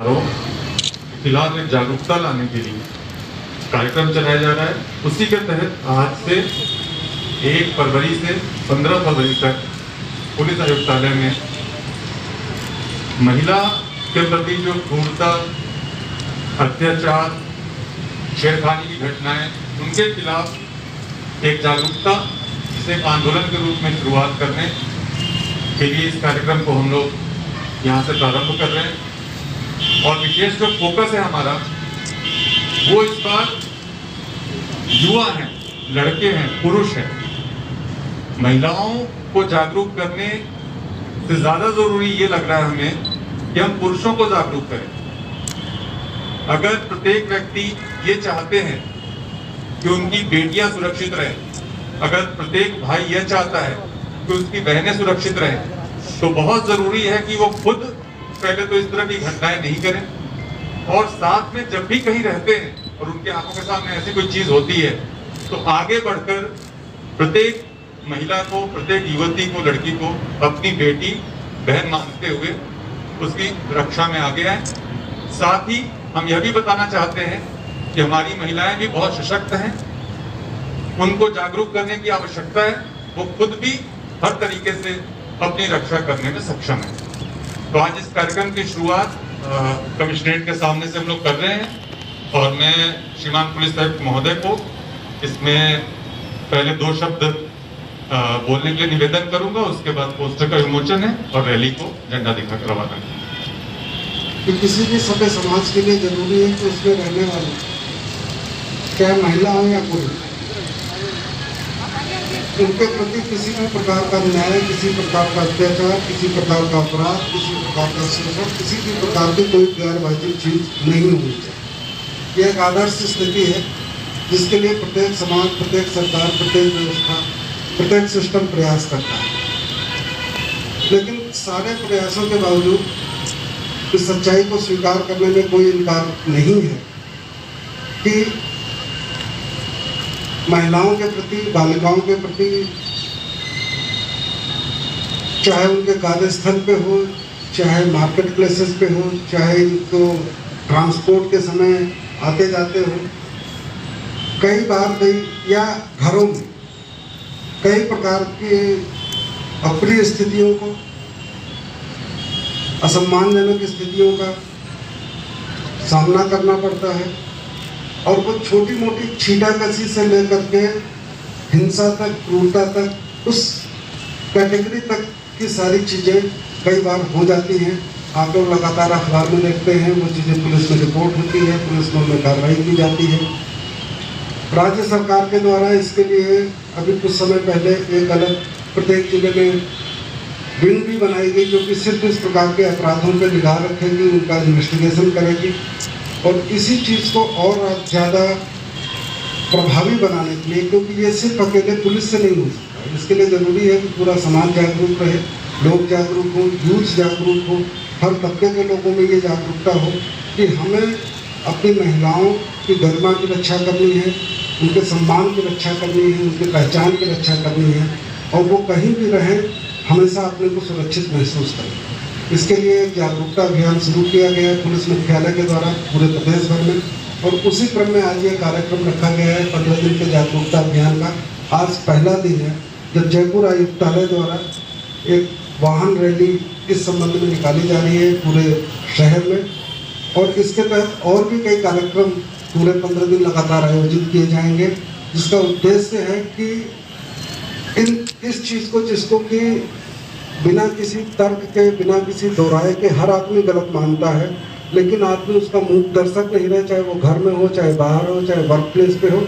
खिलाफ एक जागरूकता लाने के लिए कार्यक्रम चलाया जा रहा है। उसी के तहत आज से 1 फरवरी से 15 फरवरी तक पुलिस आयुक्तालय में महिला के प्रति जो क्रूरता, अत्याचार, छेड़खानी की घटनाएं, उनके खिलाफ एक जागरूकता, जिसे एक आंदोलन के रूप में शुरुआत करने के लिए इस कार्यक्रम को हम लोग यहाँ से प्रारंभ कर रहे हैं। और विशेष जो फोकस है हमारा, वो इस बार युवा हैं, लड़के हैं, पुरुष हैं। महिलाओं को जागरूक करने से ज्यादा जरूरी ये लग रहा है हमें कि हम पुरुषों को जागरूक करें। अगर प्रत्येक व्यक्ति ये चाहते हैं कि उनकी बेटियां सुरक्षित रहें, अगर प्रत्येक भाई यह चाहता है कि उसकी बहनें सुरक्षित रहें, तो बहुत जरूरी है कि वो खुद पहले तो इस तरह की घटनाएं नहीं करें, और साथ में जब भी कहीं रहते हैं और उनके आंखों के सामने ऐसी कोई चीज होती है, तो आगे बढ़कर प्रत्येक महिला को, प्रत्येक युवती को, लड़की को अपनी बेटी, बहन मानते हुए उसकी रक्षा में आगे आए। साथ ही हम यह भी बताना चाहते हैं कि हमारी महिलाएं भी बहुत सशक्त हैं, उनको जागरूक करने की आवश्यकता है। वो खुद भी हर तरीके से अपनी रक्षा करने में सक्षम है। तो आज इस कार्यक्रम की शुरुआत कमिश्नरेट के सामने से हम लोग कर रहे हैं, और मैं श्रीमान पुलिस आयुक्त महोदय को इसमें पहले 2 शब्द बोलने के लिए निवेदन करूंगा। उसके बाद पोस्टर का विमोचन है और रैली को झंडा दिखाकर रवाना करेंगे। कि किसी भी सभ्य समाज के लिए जरूरी है कि उसमें रहने वाले, चाहे महिला हो या पुरुष, उनके प्रति किसी भी प्रकार का न्याय, किसी प्रकार का अत्याचार, किसी प्रकार का अपराध, किसी प्रकार का शोषण, किसी भी प्रकार की कोई गैरवाजिब चीज नहीं होनी चाहिए। यह एक आदर्श स्थिति है जिसके लिए प्रत्येक समाज, प्रत्येक सरकार, प्रत्येक व्यवस्था, प्रत्येक सिस्टम प्रयास करता है। लेकिन सारे प्रयासों के बावजूद इस सच्चाई को स्वीकार करने में कोई इनकार नहीं है कि महिलाओं के प्रति, बालिकाओं के प्रति, चाहे उनके कार्यस्थल पे हो, चाहे मार्केट प्लेसेस पे हो, चाहे तो ट्रांसपोर्ट के समय आते जाते हो, कई बार या घरों में कई प्रकार की अप्रिय स्थितियों को, असम्मानजनक स्थितियों का सामना करना पड़ता है। और वो छोटी मोटी छीटाकशी से लेकर के हिंसा तक, क्रूरता तक, उस कैटेगरी तक की सारी चीज़ें कई बार हो जाती हैं। आप लोग लगातार अखबार में देखते हैं, वो चीज़ें पुलिस में रिपोर्ट होती है, पुलिस में उनमें कार्रवाई की जाती है। राज्य सरकार के द्वारा इसके लिए अभी कुछ समय पहले एक अलग प्रत्येक जिले में विंग भी बनाई गई, जो कि सिर्फ इस प्रकार के अपराधों पर निगाह रखेगी, उनका इन्वेस्टिगेशन करेगी। और इसी चीज़ को और ज़्यादा प्रभावी बनाने के लिए, क्योंकि ये सिर्फ अकेले पुलिस से नहीं हो सकता, इसके लिए ज़रूरी है कि पूरा समाज जागरूक रहे, लोग जागरूक हों, यूथ जागरूक हो, हर तबके के लोगों में ये जागरूकता हो कि हमें अपनी महिलाओं की गरिमा की रक्षा करनी है, उनके सम्मान की रक्षा करनी है, उनकी पहचान की रक्षा करनी है, और वो कहीं भी रहें हमेशा अपने को सुरक्षित महसूस करें। इसके लिए एक जागरूकता अभियान शुरू किया गया है पुलिस मुख्यालय के द्वारा पूरे प्रदेश भर में, और उसी क्रम में आज ये कार्यक्रम रखा गया है 15 दिन के जागरूकता अभियान का। आज पहला दिन है जब जयपुर आयुक्तालय द्वारा एक वाहन रैली इस संबंध में निकाली जा रही है पूरे शहर में, और इसके तहत और भी कई कार्यक्रम पूरे 15 दिन लगातार आयोजित किए जाएंगे, जिसका उद्देश्य है कि इस चीज़ को, जिसको कि बिना किसी तर्क के, बिना किसी दोहराए के हर आदमी गलत मानता है, लेकिन आदमी उसका मूक दर्शक नहीं रहे, चाहे वो घर में हो, चाहे बाहर हो, चाहे वर्क प्लेस पे हो,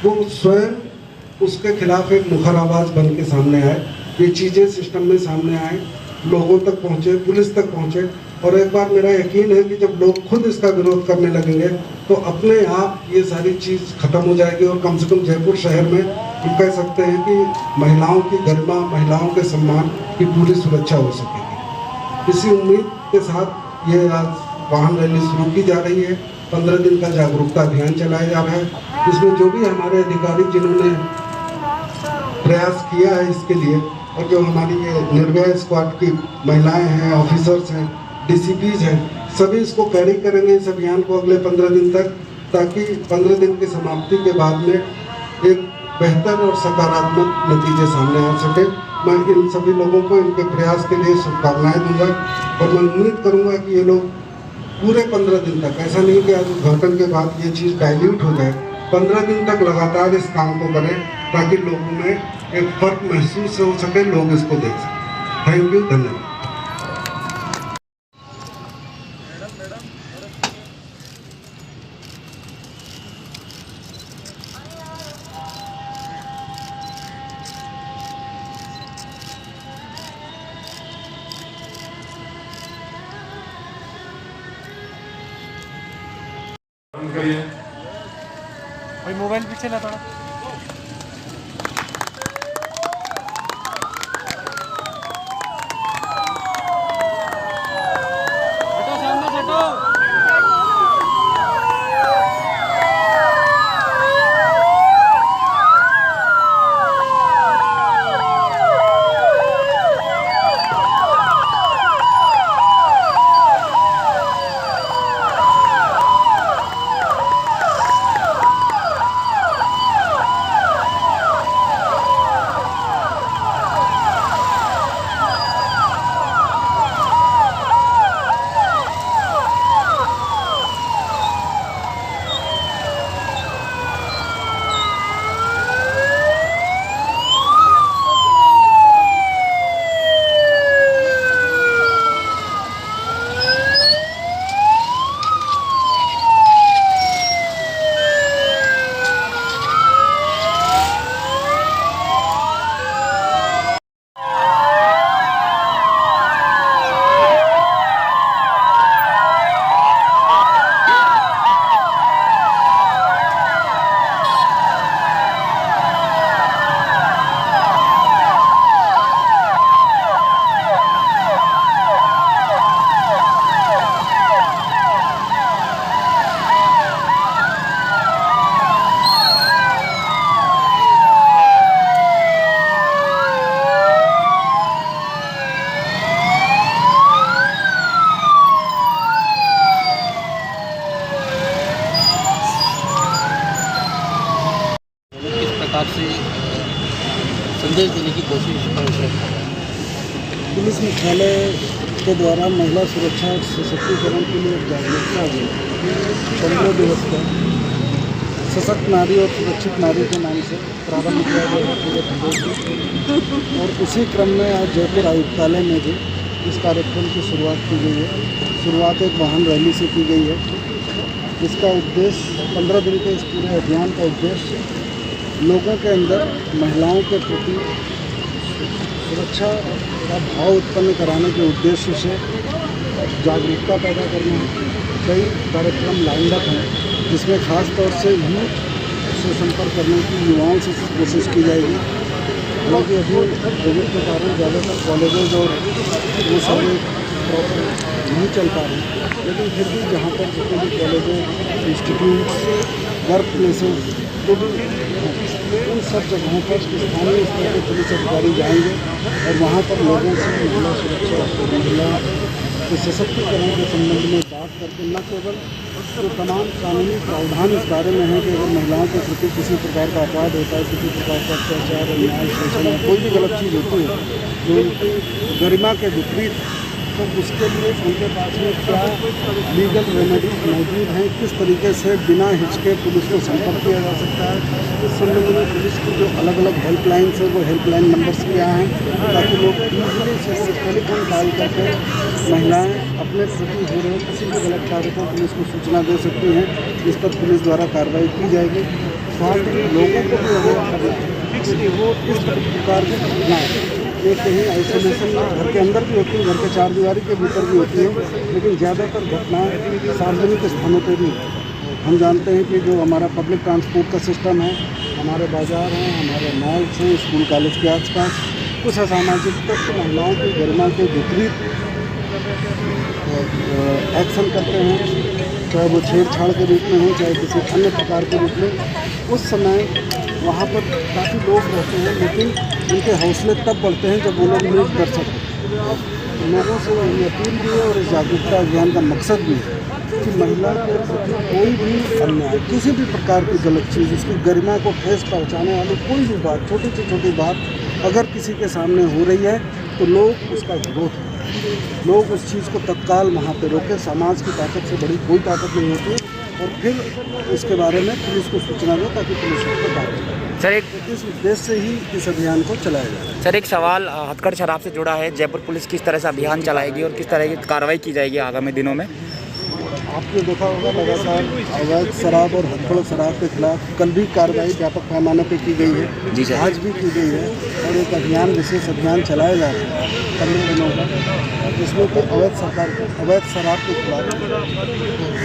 वो स्वयं उसके खिलाफ एक मुखर आवाज़ बन के सामने आए, ये चीज़ें सिस्टम में सामने आए, लोगों तक पहुँचे, पुलिस तक पहुँचे। और एक बार मेरा यकीन है कि जब लोग खुद इसका विरोध करने लगेंगे तो अपने आप ये सारी चीज़ खत्म हो जाएगी, और कम से कम जयपुर शहर में हम कह सकते हैं कि महिलाओं की गरिमा, महिलाओं के सम्मान की पूरी सुरक्षा हो सकेगी। इसी उम्मीद के साथ ये आज वाहन रैली शुरू की जा रही है। 15 दिन का जागरूकता अभियान चलाया जा रहा है, इसमें जो भी हमारे अधिकारी जिन्होंने प्रयास किया है इसके लिए, और जो हमारी ये निर्भया स्क्वाड की महिलाएं हैं, ऑफिसर्स हैं, डीसीपीज हैं, सभी इसको कैरी करेंगे इस अभियान को अगले 15 दिन तक, ताकि 15 दिन की समाप्ति के बाद में एक बेहतर और सकारात्मक नतीजे सामने आ सके। मैं इन सभी लोगों को इनके प्रयास के लिए शुभकामनाएं दूंगा और मैं उम्मीद करूंगा कि ये लोग पूरे 15 दिन तक, ऐसा नहीं कि आज उद्घाटन के बाद ये चीज़ डाइल्यूट हो जाए, 15 दिन तक लगातार इस काम को करें ताकि लोगों में एक फर्क महसूस हो सके, लोग इसको देख सकें। थैंक यू, धन्यवाद। करिए भाई मोबाइल पीछे ला थोड़ा। हटो सामने से हटो। प्रकार से संदेश देने की कोशिश कर रहे हैं। पुलिस मुख्यालय के द्वारा महिला सुरक्षा और सशक्तिकरण के लिए जागरूकता अभियान 15 दिवस का सशक्त नारी और सुरक्षित नारी के नाम से प्रारंभ किया गया है पूरे प्रदेश में। और उसी क्रम में आज जयपुर आयुक्तालय में भी इस कार्यक्रम की शुरुआत की गई है। शुरुआत एक वाहन रैली से की गई है। इसका उद्देश्य 15 दिन के इस पूरे अभियान का उद्देश्य लोगों के अंदर महिलाओं के प्रति सुरक्षा का भाव उत्पन्न कराने के उद्देश्य से जागरूकता पैदा करना है। कई कार्यक्रम लाइन अप हैं जिसमें ख़ास तौर से यूथ से संपर्क करने की, युवाओं से कोशिश की जाएगी। हालांकि अभी कोविड के कारण ज़्यादातर कॉलेजेज और वो सब प्रॉपर नहीं चल पा रहे, लेकिन फिर भी जहाँ पर जितने भी कॉलेजेज, इंस्टीट्यूट, वर्क प्लेसेस, तो उन सब जगहों पर स्थानीय स्तर के पुलिस अधिकारी जाएंगे और वहाँ पर लोगों से महिला सुरक्षा और महिला के सशक्तिकरण के संबंध में बात करके न केवल जो तमाम कानूनी प्रावधान इस बारे में है कि अगर महिलाओं के प्रति किसी प्रकार का अपराध होता है, किसी प्रकार का अत्याचार, अन्याय, शोषण या कोई भी गलत चीज़ होती है जो उनकी गरिमा के विपरीत, तो उसके लिए उनके पास में क्या लीगल रेमेडीज मौजूद हैं, किस तरीके से बिना हिचके पुलिस को संपर्क किया जा सकता है। इस संबंध में पुलिस की जो अलग अलग हेल्पलाइंस है वो हेल्पलाइन नंबर्स क्या हैं, ताकि लोग ईजिली से टेलीफोन कॉल करके महिलाएं अपने प्रति हो रहे किसी भी गलत कार्य को पुलिस को सूचना दे सकती हैं। इस पर पुलिस द्वारा कार्रवाई की जाएगी। साथ ही लोगों को भी अवेयर करना है कि वो इस प्रकार की घटनाएं एक कहीं आइसोलेशन में घर के अंदर भी होती है, घर के चार दीवारी के भीतर भी होती है, लेकिन ज़्यादातर घटनाएं सार्वजनिक स्थानों पर भी हम जानते हैं कि जो हमारा पब्लिक ट्रांसपोर्ट का सिस्टम है, हमारे बाज़ार हैं, हमारे मॉल्स हैं, स्कूल कॉलेज के आसपास कुछ असामाजिक तत्व महिलाओं की गरिमा के विपरीत एक्शन करते हैं, चाहे वो छेड़छाड़ के रूप में हो, चाहे किसी अन्य प्रकार के रूप में। उस समय वहाँ पर काफ़ी लोग रहते हैं, लेकिन उनके हौसले तब बढ़ते हैं जब वो लोग न्यूज़ कर सकते हैं। लोगों से ये अपील भी है और इस जागरूकता अभियान का मकसद भी है कि महिला के प्रति कोई भी अन्याय, किसी भी प्रकार की गलत चीज़, उसकी गरिमा को ठेस पहुंचाने वाली कोई भी बात, छोटी से छोटी बात अगर किसी के सामने हो रही है तो लोग उसका विरोध करें, लोग उस चीज़ को तत्काल वहाँ पे रोकें। समाज की ताकत से बड़ी कोई ताकत नहीं होती और फिर इसके बारे में पुलिस को सूचना दो ताकि पुलिस उसको कार्रवाई करे। सर एक इस उद्देश्य से ही इस अभियान को चलाया जा रहा है। सर एक सवाल हथकड़ शराब से जुड़ा है। जयपुर पुलिस किस तरह से अभियान चलाएगी और किस तरह की कार्रवाई की जाएगी आगामी दिनों में? आपने देखा होगा लगातार अवैध शराब और हथकड़ शराब के खिलाफ कल भी कार्रवाई व्यापक पैमाने पर की गई है, जी सर। आज भी की गई है और एक अभियान, विशेष अभियान चलाया जा रहा है 15 दिनों का, जिसमें कि अवैध शराब के खिलाफ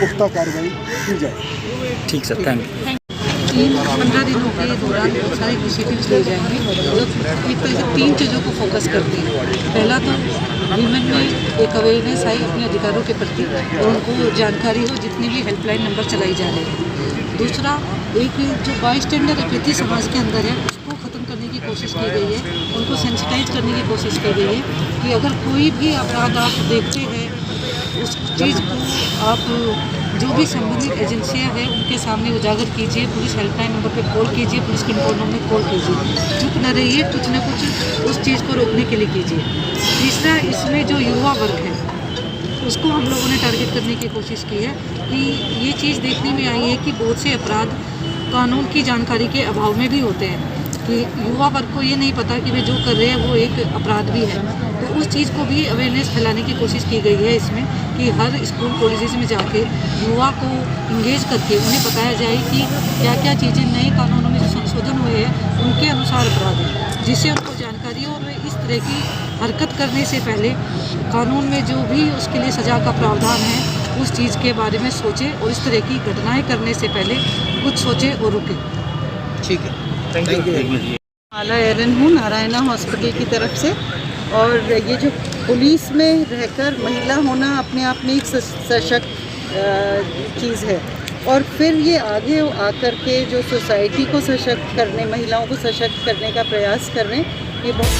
पुख्ता कार्रवाई की जाए। ठीक सर, थैंक यू। 15 दिनों के दौरान बहुत सारे इनिशिएटिव्स लिए जाएंगे जो एक तरह से 3 चीज़ों को फोकस करते हैं। पहला तो वीमेन में एक अवेयरनेस आई अपने अधिकारों के प्रति और उनको जानकारी हो, जितने भी हेल्पलाइन नंबर चलाई जा रहे हैं। दूसरा, एक जो बाईस्टैंडर एपैथी समाज के अंदर है उसको ख़त्म करने की कोशिश की गई है, उनको सेंसिटाइज करने की कोशिश की गई है कि अगर कोई भी अपराध आप देखते हैं उस चीज़ को आप जो भी संबंधित एजेंसियां हैं उनके सामने उजागर कीजिए, पुलिस हेल्पलाइन नंबर पे कॉल कीजिए, पुलिस कंट्रोल रूम में कॉल कीजिए, चुप न रहिए, कुछ न कुछ उस चीज़ को रोकने के लिए कीजिए। तीसरा, इसमें जो युवा वर्ग है उसको हम लोगों ने टारगेट करने की कोशिश की है कि ये चीज़ देखने में आई है कि बहुत से अपराध कानून की जानकारी के अभाव में भी होते हैं, कि युवा वर्ग को ये नहीं पता कि वे जो कर रहे हैं वो एक अपराध भी है। तो उस चीज़ को भी अवेयरनेस फैलाने की कोशिश की गई है इसमें, कि हर स्कूल कॉलेजेस में जाके युवा को इंगेज करके उन्हें बताया जाए कि क्या क्या चीज़ें नए कानूनों में जो संशोधन हुए हैं उनके अनुसार अपराध है, जिससे उनको जानकारी हो और वे इस तरह की हरकत करने से पहले कानून में जो भी उसके लिए सज़ा का प्रावधान है उस चीज़ के बारे में सोचें और इस तरह की घटनाएँ करने से पहले कुछ सोचें और रुकें। ठीक है, थैंक यू। माला एरन हूँ नारायणा हॉस्पिटल की तरफ से। और ये जो पुलिस में रहकर महिला होना अपने आप में एक सशक्त चीज़ है और फिर ये आगे आकर के जो सोसाइटी को सशक्त करने, महिलाओं को सशक्त करने का प्रयास कर रहे हैं, ये बहुत